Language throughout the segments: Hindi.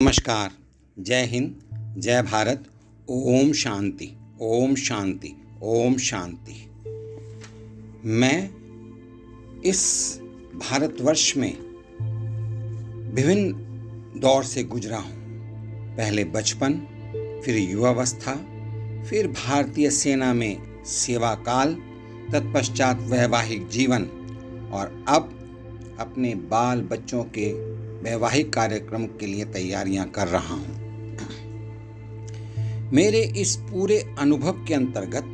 नमस्कार। जय हिंद। जय भारत। ओम शांति। ओम शांति। ओम शांति। मैं इस भारतवर्ष में विभिन्न दौर से गुजरा हूँ। पहले बचपन, फिर युवावस्था, फिर भारतीय सेना में सेवा काल, तत्पश्चात वैवाहिक जीवन और अब अपने बाल बच्चों के वैवाहिक कार्यक्रम के लिए तैयारियां कर रहा हूं। मेरे इस पूरे अनुभव के अंतर्गत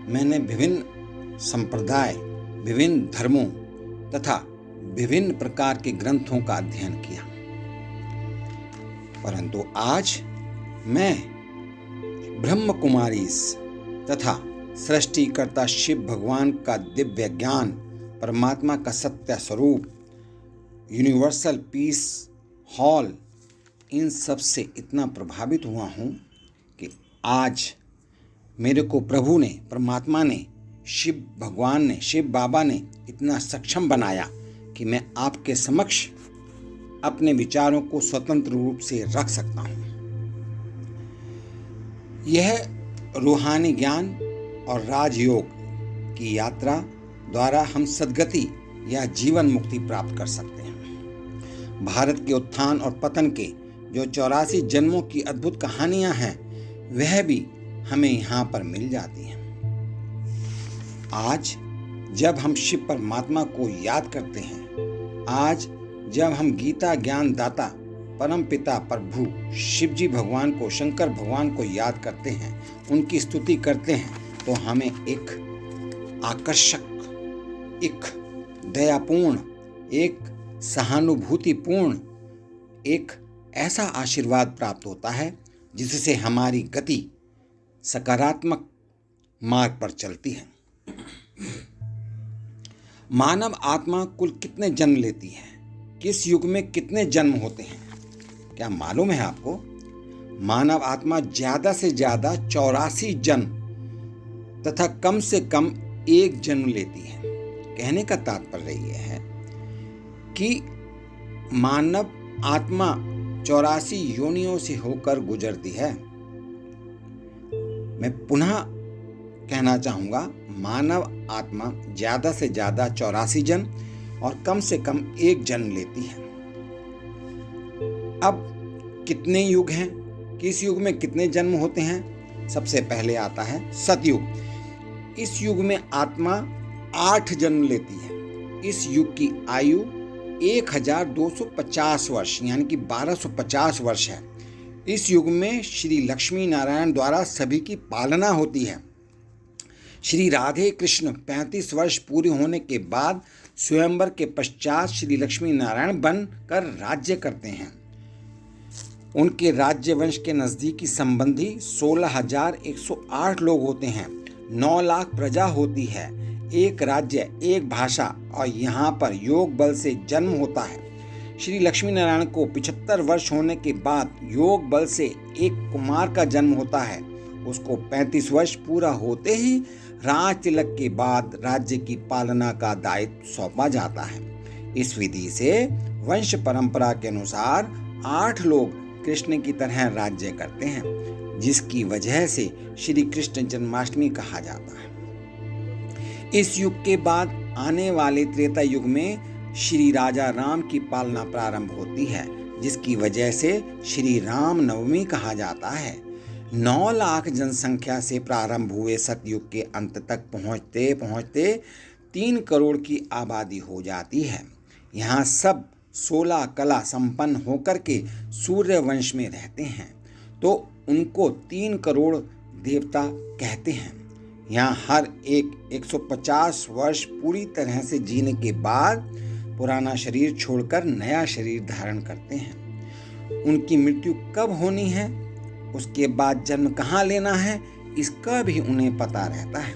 मैंने विभिन्न संप्रदाय, विभिन्न धर्मों तथा विभिन्न प्रकार के ग्रंथों का अध्ययन किया, परंतु आज मैं ब्रह्म कुमारी तथा सृष्टिकर्ता शिव भगवान का दिव्य ज्ञान, परमात्मा का सत्य स्वरूप, यूनिवर्सल पीस हॉल, इन सब से इतना प्रभावित हुआ हूँ कि आज मेरे को प्रभु ने, परमात्मा ने, शिव भगवान ने, शिव बाबा ने इतना सक्षम बनाया कि मैं आपके समक्ष अपने विचारों को स्वतंत्र रूप से रख सकता हूँ। यह रूहानी ज्ञान और राजयोग की यात्रा द्वारा हम सद्गति या जीवन मुक्ति प्राप्त कर सकते हैं। भारत के उत्थान और पतन के जो 84 जन्मों की अद्भुत कहानियां हैं, वह भी हमें यहाँ पर मिल जाती हैं। आज जब हम शिव परमात्मा को याद करते हैं, आज जब हम गीता ज्ञान दाता परम पिता प्रभु शिव जी भगवान को, शंकर भगवान को याद करते हैं, उनकी स्तुति करते हैं, तो हमें एक आकर्षक, एक दयापूर्ण, एक सहानुभूतिपूर्ण, एक ऐसा आशीर्वाद प्राप्त होता है जिससे हमारी गति सकारात्मक मार्ग पर चलती है। मानव आत्मा कुल कितने जन्म लेती है? किस युग में कितने जन्म होते हैं? क्या मालूम है आपको? मानव आत्मा ज्यादा से ज्यादा 84 जन्म तथा कम से कम एक जन्म लेती है। कहने का तात्पर्य यह है कि मानव आत्मा 84 योनियों से होकर गुजरती है। मैं पुनः कहना चाहूंगा, मानव आत्मा ज्यादा से ज्यादा 84 जन्म और कम से कम एक जन्म लेती है। अब कितने युग हैं? किस युग में कितने जन्म होते हैं? सबसे पहले आता है सतयुग। इस युग में आत्मा 8 जन्म लेती है। इस युग की आयु 1250 वर्ष यानी कि 1250 वर्ष है। इस युग में श्री लक्ष्मी नारायण द्वारा सभी की पालना होती है। श्री राधे कृष्ण 35 वर्ष पूरे होने के बाद स्वयंवर के पश्चात श्री लक्ष्मी नारायण बनकर राज्य करते हैं। उनके राज्य वंश के नजदीकी संबंधी 16,108 लोग होते हैं। 9 लाख प्रजा होती है। एक राज्य, एक भाषा, और यहाँ पर योग बल से जन्म होता है। श्री लक्ष्मी नारायण को 75 वर्ष होने के बाद योग बल से एक कुमार का जन्म होता है। उसको 35 वर्ष पूरा होते ही राज तिलक के बाद राज्य की पालना का दायित्व सौंपा जाता है। इस विधि से वंश परंपरा के अनुसार 8 लोग कृष्ण की तरह राज्य करते हैं, जिसकी वजह से श्री कृष्ण जन्माष्टमी कहा जाता है। इस युग के बाद आने वाले त्रेता युग में श्री राजा राम की पालना प्रारंभ होती है, जिसकी वजह से श्री राम नवमी कहा जाता है। 9 लाख जनसंख्या से प्रारंभ हुए सतयुग के अंत तक पहुंचते पहुंचते 3 करोड़ की आबादी हो जाती है। यहाँ सब 16 कला संपन्न होकर के सूर्य वंश में रहते हैं, तो उनको 3 करोड़ देवता कहते हैं। यहाँ हर एक 150 वर्ष पूरी तरह से जीने के बाद पुराना शरीर छोड़कर नया शरीर धारण करते हैं। उनकी मृत्यु कब होनी है, उसके बाद जन्म कहाँ लेना है, इसका भी उन्हें पता रहता है।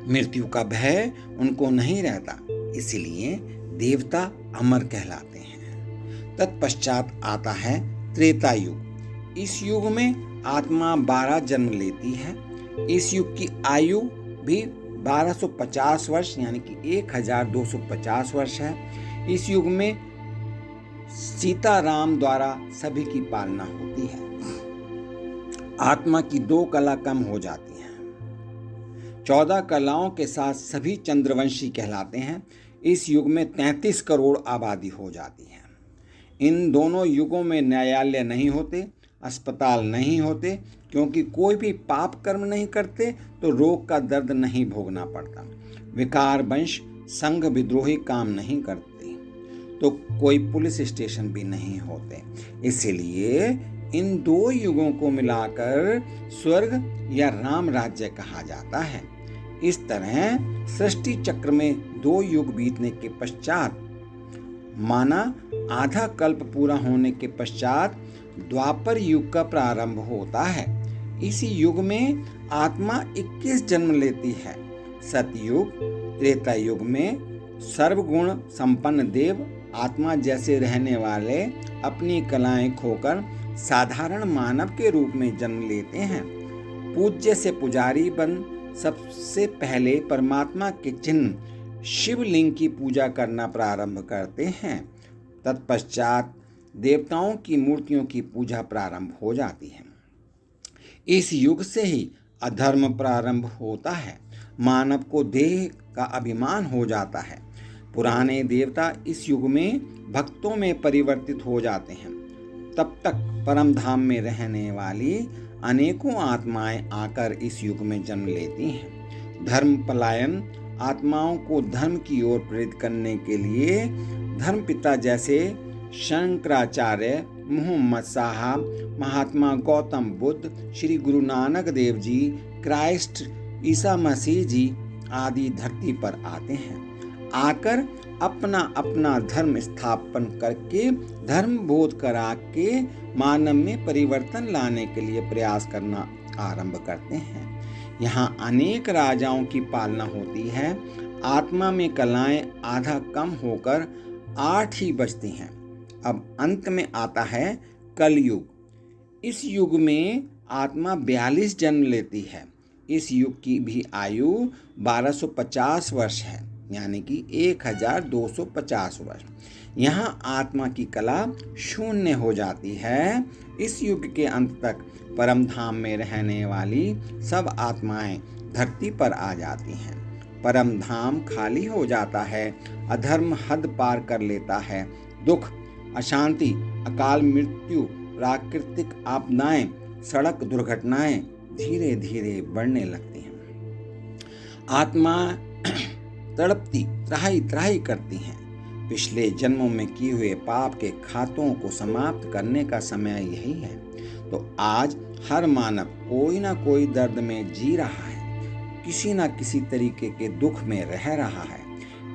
मृत्यु का भय उनको नहीं रहता, इसलिए देवता अमर कहलाते हैं। तत्पश्चात आता है त्रेता युग। इस युग में आत्मा 12 जन्म लेती है। इस युग की आयु भी 1250 वर्ष यानी कि 1250 वर्ष है। इस युग में सीताराम द्वारा सभी की पालना होती है। आत्मा की 2 कला कम हो जाती हैं। 14 कलाओं के साथ सभी चंद्रवंशी कहलाते हैं। इस युग में 33 करोड़ आबादी हो जाती है। इन दोनों युगों में न्यायालय नहीं होते, अस्पताल नहीं होते, क्योंकि कोई भी पाप कर्म नहीं करते तो रोग का दर्द नहीं भोगना पड़ता। विकार वंश संघ विद्रोही काम नहीं करते तो कोई पुलिस स्टेशन भी नहीं होते। इसीलिए इन 2 युगों को मिलाकर स्वर्ग या राम राज्य कहा जाता है। इस तरह सृष्टि चक्र में 2 युग बीतने के पश्चात, माना आधा कल्प पूरा होने के पश्चात, द्वापर युग का प्रारंभ होता है। इसी युग में आत्मा 21 जन्म लेती है। सतयुग त्रेता युग में सर्वगुण संपन्न देव आत्मा जैसे रहने वाले अपनी कलाएं खोकर साधारण मानव के रूप में जन्म लेते हैं। पूज्य से पुजारी बन सबसे पहले परमात्मा के चिन्ह शिवलिंग की पूजा करना प्रारंभ करते हैं। तत्पश्चात देवताओं की मूर्तियों की पूजा प्रारंभ हो जाती है। इस युग से ही अधर्म प्रारंभ होता है। मानव को देह का अभिमान हो जाता है। पुराने देवता इस युग में भक्तों में परिवर्तित हो जाते हैं। तब तक परम धाम में रहने वाली अनेकों आत्माएं आकर इस युग में जन्म लेती हैं। धर्म पलायन आत्माओं को धर्म की ओर प्रेरित करने के लिए धर्मपिता जैसे शंकराचार्य, मोहम्मद साहब, महात्मा गौतम बुद्ध, श्री गुरु नानक देव जी, क्राइस्ट ईसा मसीह जी आदि धरती पर आते हैं। आकर अपना अपना धर्म स्थापन करके धर्म बोध करा के मानव में परिवर्तन लाने के लिए प्रयास करना आरंभ करते हैं। यहाँ अनेक राजाओं की पालना होती है। आत्मा में कलाएं आधा कम होकर 8 ही बचती हैं। अब अंत में आता है कलयुग। इस युग में आत्मा 42 जन्म लेती है। इस युग की भी आयु 1250 वर्ष है, यानी कि 1250 वर्ष। यहाँ आत्मा की कला शून्य हो जाती है। इस युग के अंत तक परम धाम में रहने वाली सब आत्माएं धरती पर आ जाती हैं। परम धाम खाली हो जाता है। अधर्म हद पार कर लेता है। दुख, अशांति, अकाल मृत्यु, प्राकृतिक आपदाएं, सड़क दुर्घटनाएं धीरे धीरे बढ़ने लगती हैं। आत्मा तड़पती त्राही त्राही करती हैं। पिछले जन्मों में किए हुए पाप के खातों को समाप्त करने का समय यही है। तो आज हर मानव कोई ना कोई दर्द में जी रहा है, किसी न किसी तरीके के दुख में रह रहा है।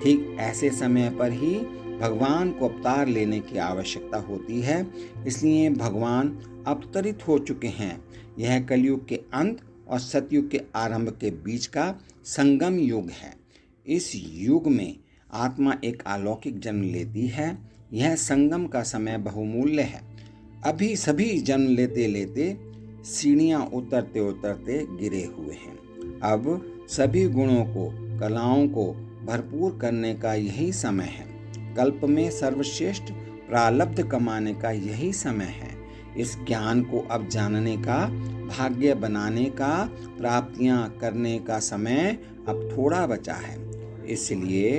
ठीक ऐसे समय पर ही भगवान को अवतार लेने की आवश्यकता होती है। इसलिए भगवान अवतरित हो चुके हैं। यह कलयुग के अंत और सतयुग के आरंभ के बीच का संगम युग है। इस युग में आत्मा एक अलौकिक जन्म लेती है। यह संगम का समय बहुमूल्य है। अभी सभी जन्म लेते लेते सीढ़ियाँ उतरते उतरते गिरे हुए हैं। अब सभी गुणों को, कलाओं को भरपूर करने का यही समय है। कल्प में सर्वश्रेष्ठ प्रारब्ध कमाने का यही समय है। इस ज्ञान को अब जानने का, भाग्य बनाने का, प्राप्तियां करने का समय अब थोड़ा बचा है। इसलिए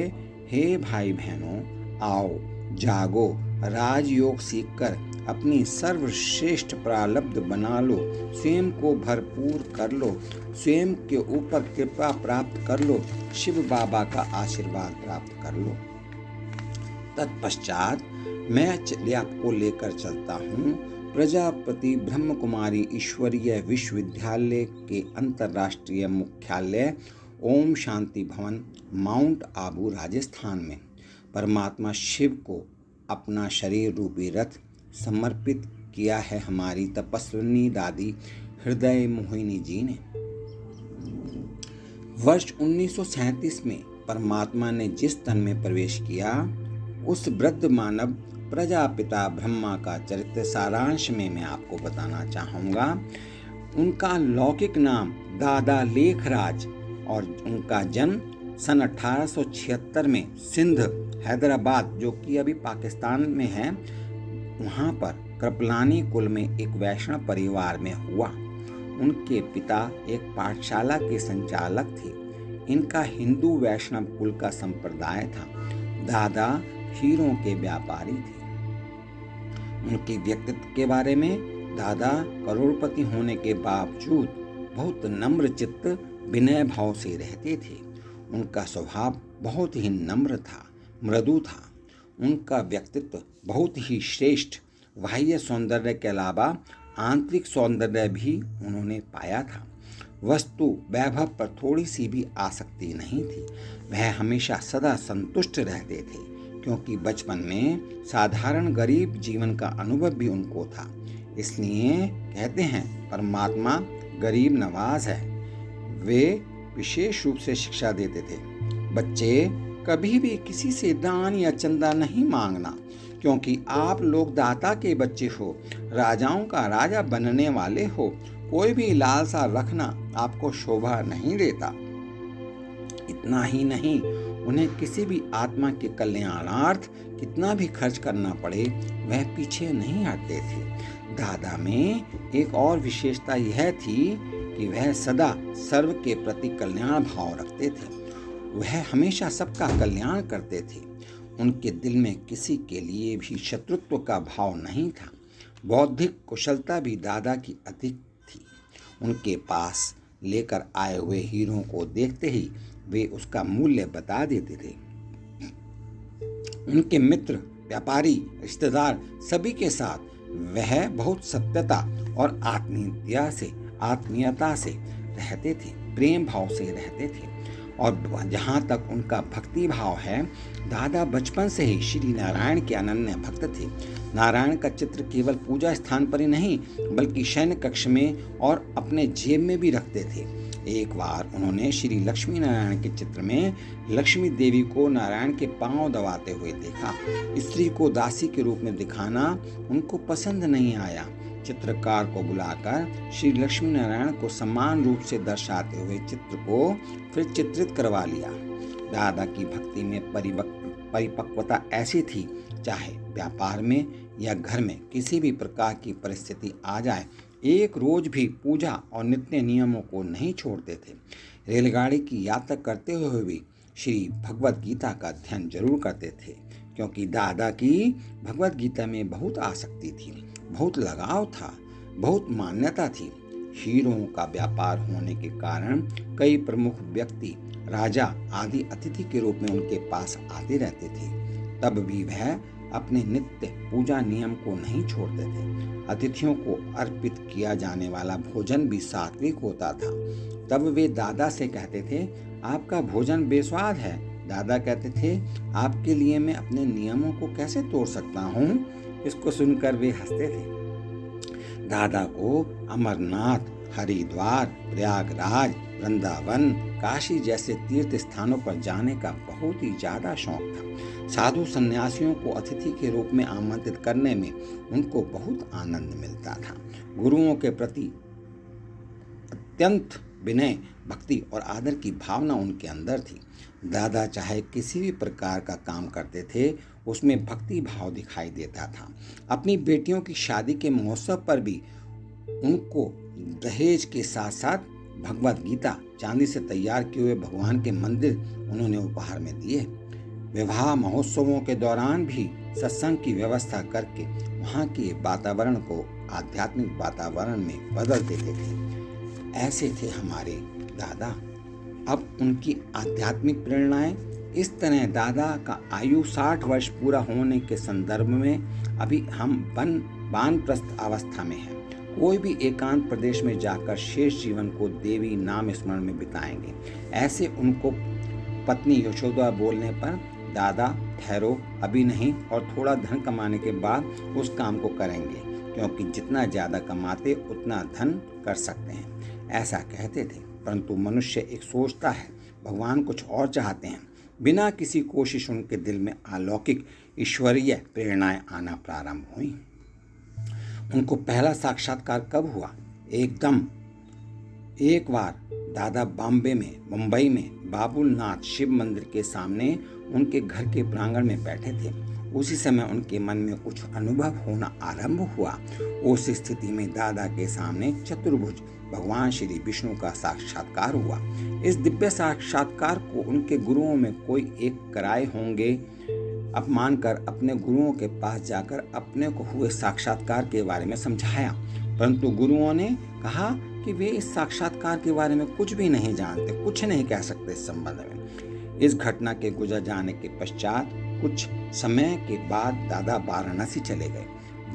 हे भाई बहनों, आओ जागो, राजयोग सीखकर अपनी सर्वश्रेष्ठ प्रारब्ध बना लो, स्वयं को भरपूर कर लो, स्वयं के ऊपर कृपा प्राप्त कर लो, शिव बाबा का आशीर्वाद प्राप्त कर लो। तत्पश्चात मैं आपको लेकर चलता हूँ प्रजापति ब्रह्म कुमारी ईश्वरीय विश्वविद्यालय के अंतर्राष्ट्रीय मुख्यालय ओम शांति भवन, माउंट आबू, राजस्थान में। परमात्मा शिव को अपना शरीर रूपी रथ समर्पित किया है हमारी तपस्विनी दादी हृदय मोहिनी जी ने। वर्ष 1937 में परमात्मा ने जिस तन में प्रवेश किया, उस वृद्ध मानव प्रजापिता ब्रह्मा का चरित्र सारांश में मैं आपको बताना चाहूँगा। उनका लौकिक नाम दादा लेखराज और उनका जन्म सन 1876 में सिंध, हैदराबाद, जो कि अभी पाकिस्तान में है, वहाँ पर कृपलानी कुल में एक वैष्णव परिवार में हुआ। उनके पिता एक पाठशाला के संचालक थे। इनका हिंदू वैष्णव कुल का संप्रदाय था। दादा हीरों के व्यापारी थे। उनके व्यक्तित्व के बारे में, दादा करोड़पति होने के बावजूद बहुत नम्र चित्त, विनय भाव से रहते थे। उनका स्वभाव बहुत ही नम्र था, मृदु था। उनका व्यक्तित्व बहुत ही श्रेष्ठ, बाह्य सौंदर्य के अलावा आंतरिक सौंदर्य भी उन्होंने पाया था। वस्तु वैभव पर थोड़ी सी भी आसक्ति नहीं थी। वह हमेशा सदा संतुष्ट रहते थे, क्योंकि बचपन में साधारण गरीब जीवन का अनुभव भी उनको था। इसलिए कहते हैं परमात्मा गरीब नवाज है। वे विशेष रूप से शिक्षा देते थे, बच्चे कभी भी किसी से दान या चंदा नहीं मांगना, क्योंकि आप लोग दाता के बच्चे हो, राजाओं का राजा बनने वाले हो। कोई भी लालसा रखना आपको शोभा नहीं देता। इतना ही नहीं, उन्हें किसी भी आत्मा के कल्याणार्थ कितना भी खर्च करना पड़े, वह पीछे नहीं हटते थे। दादा में एक और विशेषता यह थी कि वह सदा सर्व के प्रति कल्याण भाव रखते थे। वह हमेशा सबका कल्याण करते थे। उनके दिल में किसी के लिए भी शत्रुत्व का भाव नहीं था। बौद्धिक कुशलता भी दादा की अधिक थी। उनके पास लेकर आए हुए हीरों को देखते ही वे उसका मूल्य बता देते थे। उनके मित्र, व्यापारी, रिश्तेदार सभी के साथ वह बहुत सत्यता और आत्मीयता से रहते थे, प्रेम भाव से रहते थे। और जहाँ तक उनका भक्ति भाव है, दादा बचपन से ही श्री नारायण के अनन्य भक्त थे। नारायण का चित्र केवल पूजा स्थान पर ही नहीं, बल्कि शयन कक्ष में और अपने जेब में भी रखते थे। एक बार उन्होंने श्री लक्ष्मी नारायण के चित्र में लक्ष्मी देवी को नारायण के पांव दबाते हुए देखा। स्त्री को दासी के रूप में दिखाना उनको पसंद नहीं आया। चित्रकार को बुलाकर श्री लक्ष्मी नारायण को समान रूप से दर्शाते हुए चित्र को फिर चित्रित करवा लिया। दादा की भक्ति में परिपक्वता ऐसी थी, चाहे व्यापार में या घर में किसी भी प्रकार की परिस्थिति आ जाए, एक रोज भी पूजा और नित्य नियमों को नहीं छोड़ते थे। रेलगाड़ी की यात्रा करते हुए भी श्री भगवत गीता का अध्ययन जरूर करते थे, क्योंकि दादा की भगवत गीता में बहुत आसक्ति थी, बहुत लगाव था, बहुत मान्यता थी। हीरों का व्यापार होने के कारण कई प्रमुख व्यक्ति, राजा आदि अतिथि के रूप में उनके पास आते रहते थे। तब भी वह अपने नित्य पूजा नियम को नहीं छोड़ते थे। अतिथियों को अर्पित किया जाने वाला भोजन भी सात्विक होता था। तब वे दादा से कहते थे, आपका भोजन बेस्वाद है। दादा कहते थे, आपके लिए मैं अपने नियमों को कैसे तोड़ सकता हूँ। इसको सुनकर वे हंसते थे। दादा को अमरनाथ, हरिद्वार, प्रयागराज, वृंदावन, काशी जैसे तीर्थ स्थानों पर जाने का बहुत ही ज्यादा शौक था। साधु सन्यासियों को अतिथि के रूप में आमंत्रित करने में उनको बहुत आनंद मिलता था। गुरुओं के प्रति अत्यंत विनय, भक्ति और आदर की भावना उनके अंदर थी। दादा चाहे किसी भी प्रकार का काम करते थे, उसमें भक्ति भाव दिखाई देता था। अपनी बेटियों की शादी के महोत्सव पर भी उनको दहेज के साथ साथ भगवत गीता, चांदी से तैयार किए हुए भगवान के मंदिर उन्होंने उपहार में दिए। विवाह महोत्सवों के दौरान भी सत्संग की व्यवस्था करके वहाँ के वातावरण को आध्यात्मिक वातावरण में बदल देते थे। ऐसे थे हमारे दादा। अब उनकी आध्यात्मिक प्रेरणाएं इस तरह। दादा का आयु 60 वर्ष पूरा होने के संदर्भ में अभी हम वानप्रस्थ अवस्था में हैं। कोई भी एकांत प्रदेश में जाकर शेष जीवन को देवी नाम स्मरण में बिताएंगे। ऐसे उनको पत्नी यशोदा बोलने पर, दादा ठहरो, अभी नहीं, और थोड़ा धन कमाने के बाद उस काम को करेंगे, क्योंकि जितना ज़्यादा कमाते उतना धन कर सकते हैं, ऐसा कहते थे। परंतु मनुष्य एक सोचता है, भगवान कुछ और चाहते हैं। बिना किसी कोशिश उनके दिल में अलौकिक ईश्वरीय प्रेरणाएं आना प्रारंभ हुई। उनको पहला साक्षात्कार कब हुआ? एकदम एक बार दादा मुंबई में बाबुलनाथ शिव मंदिर के सामने उनके घर के प्रांगण में बैठे थे। उसी समय उनके मन में कुछ अनुभव होना आरंभ हुआ। उस स्थिति में दादा के सामने चतुर्भुज भगवान श्री विष्णु का साक्षात्कार हुआ। इस दिव्य साक्षात्कार को उनके गुरुओं में कोई एक कराए होंगे। अपमान कर अपने गुरुओं के पास जाकर अपने को हुए साक्षात्कार के बारे में समझाया, परंतु गुरुओं ने कहा कि वे इस साक्षात्कार के बारे में कुछ भी नहीं जानते, कुछ नहीं कह सकते इस संबंध में। इस घटना के गुजर जाने के पश्चात कुछ समय के बाद दादा वाराणसी चले गए।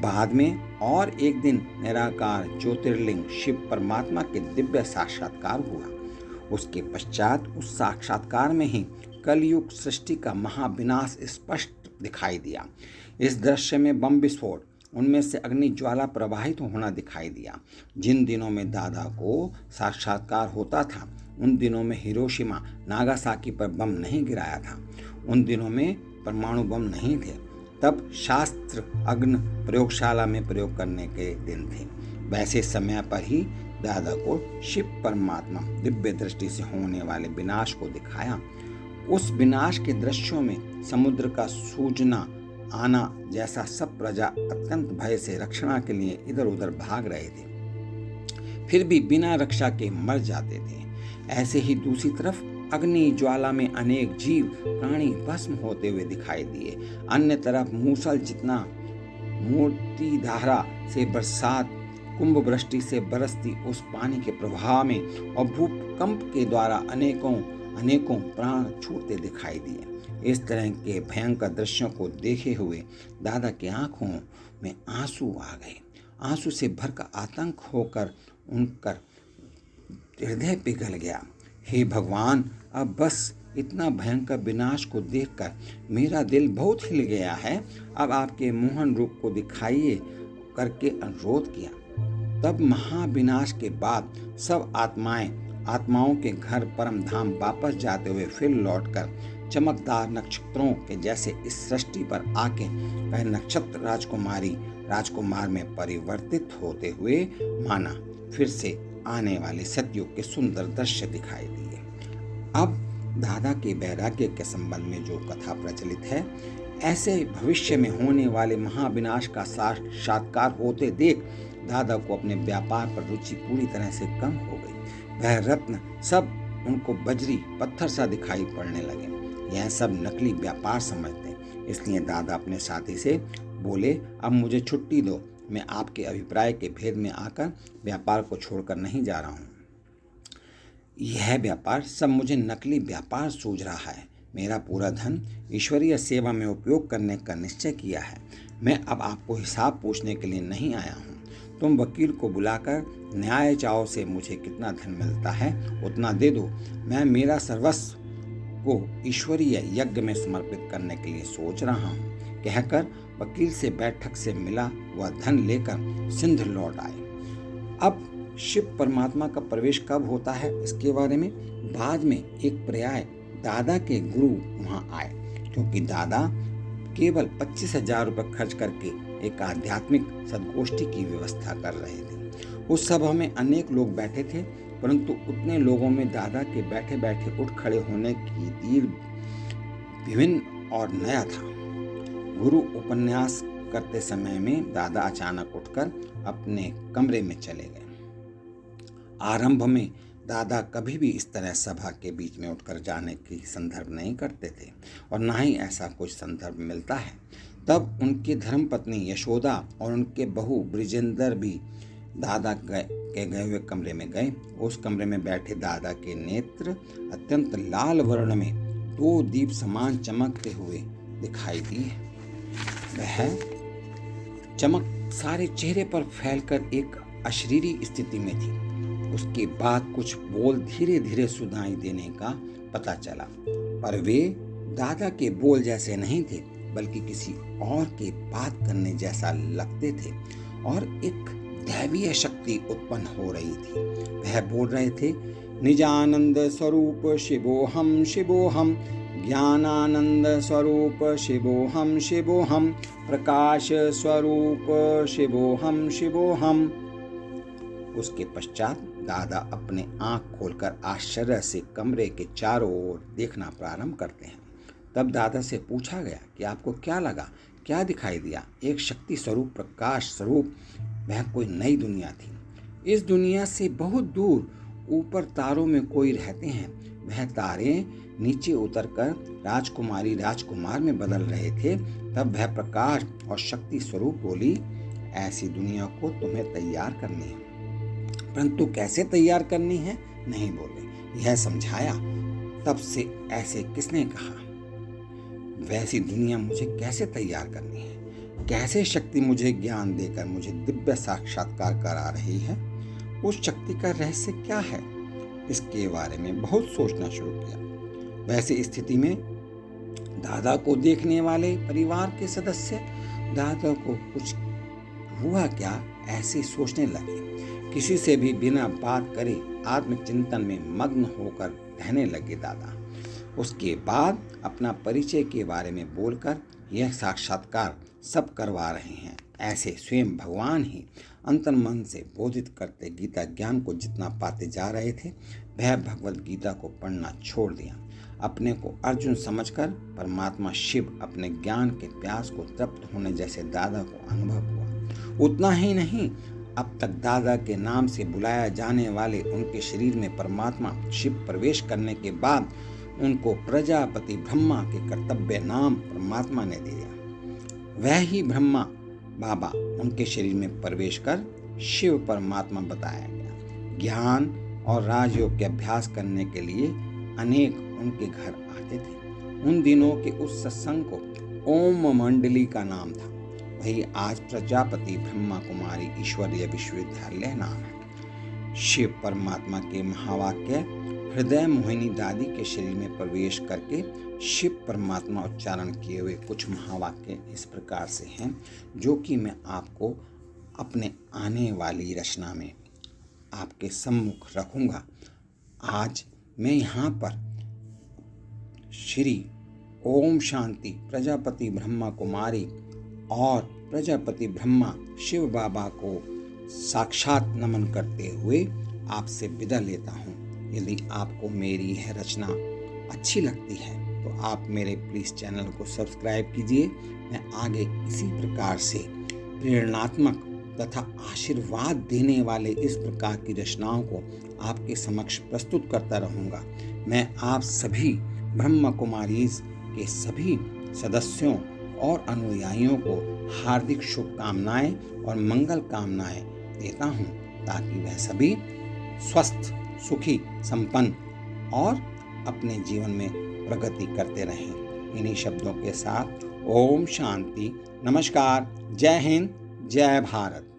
बाद में और एक दिन निराकार ज्योतिर्लिंग शिव परमात्मा के दिव्य साक्षात्कार हुआ। उसके पश्चात उस साक्षात्कार में ही कलयुग सृष्टि का महाविनाश स्पष्ट दिखाई दिया। इस दृश्य में बम विस्फोट, उनमें से अग्नि ज्वाला प्रवाहित होना दिखाई दिया। जिन दिनों में दादा को साक्षात्कार होता था उन दिनों में हिरोशिमा नागासाकी पर बम नहीं गिराया था। उन दिनों में परमाणु बम नहीं थे। तब शास्त्र अग्नि प्रयोगशाला में प्रयोग करने के दिन थे। वैसे समय पर ही दादा को शिव परमात्मा दिव्य दृष्टि से होने वाले विनाश को दिखाया। उस विनाश के दृश्यों में समुद्र का सूजना आना जैसा सब प्रजा अत्यंत भय से रक्षणा के लिए इधर उधर भाग रहे थे, फिर भी बिना रक्षा के मर जाते थे। ऐसे ही दूसरी तरफ अग्नि ज्वाला में अनेक जीव प्राणी भस्म होते हुए दिखाई दिए। अन्य तरफ मूसल जितना मोटी धारा से बरसात, कुंभ वृष्टि से बरसती उस पानी के प्रवाह में और भूकंप के द्वारा अनेकों प्राण छूटते दिखाई दिए। इस तरह के भयंकर दृश्यों को देखे हुए दादा की आंखों में आंसू आ गए। आंसू से भरकर आतंक होकर उनका हृदय पिघल गया। हे भगवान, अब बस इतना भयंकर विनाश को देखकर मेरा दिल बहुत हिल गया है। अब आपके मोहन रूप को दिखाइए करके अनुरोध किया। तब महाविनाश के बाद सब आत्माओं के घर परम धाम वापस जाते हुए फिर लौटकर चमकदार नक्षत्रों के जैसे इस सृष्टि पर आके वह नक्षत्र राजकुमार में परिवर्तित होते हुए माना फिर से आने वाले सतयुग के सुंदर दृश्य दिखाई दिए। अब दादा के वैराग्य के संबंध में जो कथा प्रचलित है, ऐसे भविष्य में होने वाले महाविनाश का साक्षात्कार होते देख दादा को अपने व्यापार पर रुचि पूरी तरह से कम हो गई। वह रत्न सब उनको बजरी पत्थर सा दिखाई पड़ने लगे। यह सब नकली व्यापार समझते, इसलिए दादा अपने साथी से बोले, अब मुझे छुट्टी दो, मैं आपके अभिप्राय के भेद में आकर व्यापार को छोड़कर नहीं जा रहा हूँ। यह व्यापार सब मुझे नकली व्यापार सूझ रहा है। मेरा पूरा धन ईश्वरीय सेवा में उपयोग करने का निश्चय किया है। मैं अब आपको हिसाब पूछने के लिए नहीं आया हूँ। तुम वकील को बुलाकर न्याय चाहो से मुझे कितना धन मिलता है उतना दे दो। मैं मेरा सर्वस्व को ईश्वरीय यज्ञ में समर्पित करने के लिए सोच रहा हूँ। कहकर वकील से बैठक से मिला वह धन लेकर सिंध लौट आए। अब शिव परमात्मा का प्रवेश कब होता है इसके बारे में बाद में एक पर्याय दादा के गुरु वहां आए, क्योंकि दादा केवल 25,000 रुपये खर्च करके एक आध्यात्मिक सदगोष्ठी की व्यवस्था कर रहे थे। उस सभा में अनेक लोग बैठे थे, परंतु उतने लोगों में दादा के बैठे बैठे उठ खड़े होने की दीर विभिन्न और नया था। गुरु उपन्यास करते समय में दादा अचानक उठकर अपने कमरे में चले गए। आरंभ में दादा कभी भी इस तरह सभा के बीच में उठकर जाने की संदर्भ नहीं करते थे और ना ही ऐसा कुछ संदर्भ मिलता है। तब उनकी धर्मपत्नी यशोदा और उनके बहू ब्रिजेंद्र भी दादा के गए हुए कमरे में गए। उस कमरे में बैठे दादा के नेत्र अत्यंत लाल वर्ण में 2 दीप समान चमकते हुए दिखाई दिए। वह चमक सारे चेहरे पर फैलकर एक अशरीरी स्थिति में थी। उसके बाद कुछ बोल धीरे धीरे सुनाई देने का पता चला, पर वे दादा के बोल जैसे नहीं थे, बल्कि किसी और के बात करने जैसा लगते थे और एक दैवीय शक्ति उत्पन्न हो रही थी। वह बोल रहे थे, निजानंद स्वरूप शिवोहम शिवोहम, ज्ञानानंद स्वरूप शिवोहम शिवोहम, प्रकाश स्वरूप शिवोहम शिवोहम। उसके पश्चात दादा अपने आंख खोलकर आश्चर्य से कमरे के चारों ओर देखना प्रारंभ करते हैं। तब दादा से पूछा गया कि आपको क्या लगा क्या दिखाई दिया? एक शक्ति स्वरूप, प्रकाश स्वरूप। वह कोई नई दुनिया थी। इस दुनिया से बहुत दूर ऊपर तारों में कोई रहते हैं। वह तारे नीचे उतरकर राजकुमारी राजकुमार में बदल रहे थे। तब वह प्रकाश और शक्ति स्वरूप बोली, ऐसी दुनिया को तुम्हें तैयार करनी है। परंतु कैसे तैयार करनी है नहीं बोले। यह समझाया। तब से ऐसे किसने कहा? वैसी दुनिया मुझे कैसे तैयार करनी है? कैसे शक्ति मुझे ज्ञान देकर मुझे दिव्य साक्षात्कार करा रही है? उस शक्ति का रहस्य क्या है? इसके बारे में बहुत सोचना शुरू किया। वैसी स्थिति में दादा को देखने वाले परिवार के सदस्य दादा को कुछ हुआ क्या ऐसे सोचने लगे। किसी से भी बिना बात करे आत्मचिंतन में मग्न होकर रहने लगे दादा। उसके बाद अपना परिचय के बारे में बोलकर यह साक्षात्कार सब करवा रहे हैं। ऐसे स्वयं भगवान ही अंतर्मन से बोधित करते गीता ज्ञान को जितना पाते जा रहे थे, वह भगवत गीता को पढ़ना छोड़ दिया। अपने को अर्जुन समझकर परमात्मा शिव अपने ज्ञान के प्यास को तृप्त होने जैसे दादा को अनुभव हुआ। उतना ही नहीं, अब तक दादा के नाम से बुलाया जाने वाले उनके शरीर में परमात्मा शिव प्रवेश करने के बाद उनको प्रजापति ब्रह्मा के कर्तव्य नाम परमात्मा ने दिया। वह ही ब्रह्मा बाबा उनके शरीर में प्रवेश कर शिव परमात्मा बताया गया। ज्ञान और राजयोग के अभ्यास करने के लिए अनेक उनके घर आते थे। उन दिनों के उस सत्संग को ओम मंडली का नाम था। वही आज प्रजापति ब्रह्मा कुमारी ईश्वरीय विश्वविद्यालय नाम है। शिव परमात्मा के महावाक्य हृदय मोहिनी दादी के शरीर में प्रवेश करके शिव परमात्मा उच्चारण किए हुए कुछ महावाक्य इस प्रकार से हैं, जो कि मैं आपको अपने आने वाली रचना में आपके सम्मुख रखूंगा। आज मैं यहाँ पर श्री ओम शांति प्रजापति ब्रह्मा कुमारी और प्रजापति ब्रह्मा शिव बाबा को साक्षात नमन करते हुए आपसे विदा लेता हूँ। यदि आपको मेरी यह रचना अच्छी लगती है तो आप मेरे प्लीज़ चैनल को सब्सक्राइब कीजिए। मैं आगे इसी प्रकार से प्रेरणात्मक तथा आशीर्वाद देने वाले इस प्रकार की रचनाओं को आपके समक्ष प्रस्तुत करता रहूँगा। मैं आप सभी ब्रह्मा कुमारीज के सभी सदस्यों और अनुयायियों को हार्दिक शुभकामनाएं और मंगल कामनाएं देता हूँ, ताकि वह सभी स्वस्थ, सुखी, संपन्न और अपने जीवन में प्रगति करते रहें। इन्हीं शब्दों के साथ ओम शांति, नमस्कार, जय हिंद, जय भारत।